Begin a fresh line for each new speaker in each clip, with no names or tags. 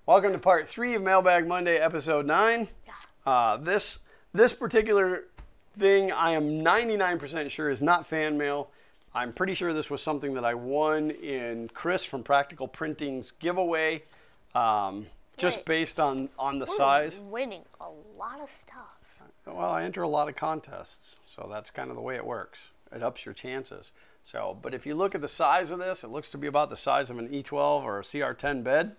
Welcome to part 3 of Mailbag Monday, episode 9. This particular thing I am 99% sure is not fan mail. I'm pretty sure this was something that I won in Chris from Practical Printing's giveaway, just based on the size.
Winning a lot of stuff.
Well, I enter a lot of contests, so that's kind of the way it works. It ups your chances. So, but if you look at the size of this, it looks to be about the size of an E12 or a CR10 bed.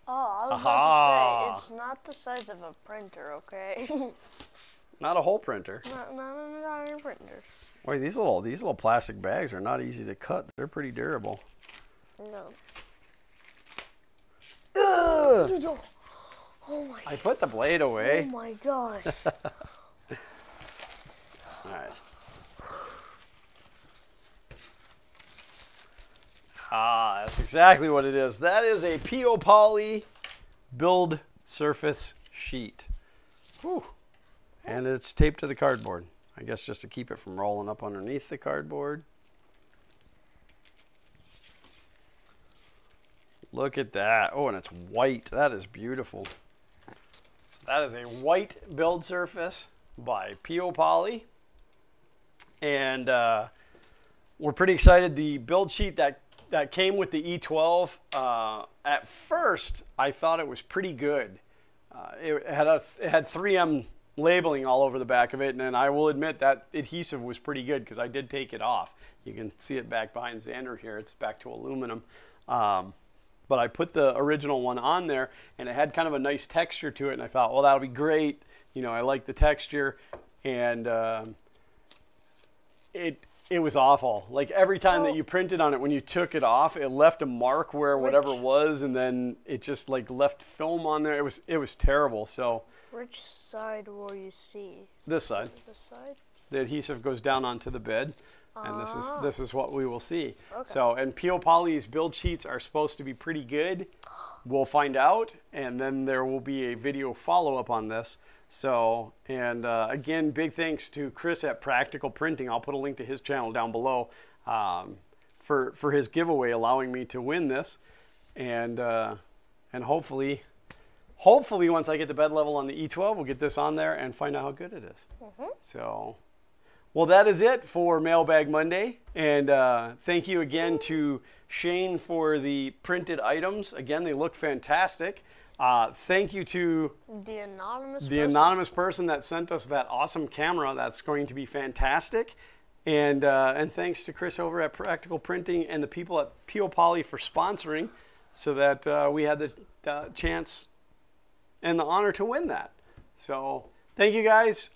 Oh, I was about to say, it's not the size of a printer, okay?
Not a whole printer.
Not an entire printer.
Wait, these little plastic bags are not easy to cut. They're pretty durable.
No.
Ugh!
Oh my!
I put the blade away.
Oh my gosh!
All right. Ah, that's exactly what it is. That is a Peopoly build surface sheet. Whew. And it's taped to the cardboard. I guess just to keep it from rolling up underneath the cardboard. Look at that. Oh, and it's white. That is beautiful. So that is a white build surface by Peopoly. And we're pretty excited. The build sheet that came with the E12, at first I thought it was pretty good. It had 3M labeling all over the back of it, and I will admit that adhesive was pretty good because I did take it off. You can see it back behind Xander here. It's back to aluminum. But I put the original one on there, and it had kind of a nice texture to it, and I thought, well, that'll be great. You know, I like the texture, and it was awful. Like every time that you printed on it, when you took it off, it left a mark where whatever was, and then it just like left film on there. It was terrible. So
which side will you see?
This side.
This side?
The adhesive goes down onto the bed, and this is what we will see.
Okay.
So, and Peopoly's build sheets are supposed to be pretty good. We'll find out, and then there will be a video follow-up on this. So, and again, big thanks to Chris at Practical Printing. I'll put a link to his channel down below for his giveaway, allowing me to win this, and hopefully once I get the bed level on the E12, we'll get this on there and find out how good it is. So, well, that is it for Mailbag Monday, and thank you again to Shane for the printed items. Again, they look fantastic. Thank you to
the
anonymous person that sent us that awesome camera. That's going to be fantastic. And thanks to Chris over at Practical Printing and the people at Peopoly for sponsoring, so that we had the chance and the honor to win that. So thank you guys.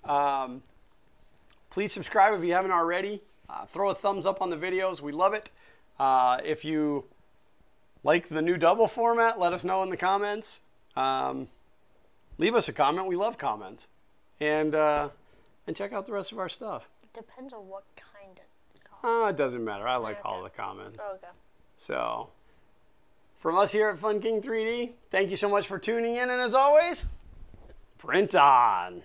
Please subscribe if you haven't already. Throw a thumbs up on the videos. We love it. If you like the new double format, let us know in the comments. Leave us a comment. We love comments. And check out the rest of our stuff.
It depends on what kind of comment.
It doesn't matter. I like all the comments.
Okay.
So, from us here at Fun King 3D, thank you so much for tuning in. And as always, print on.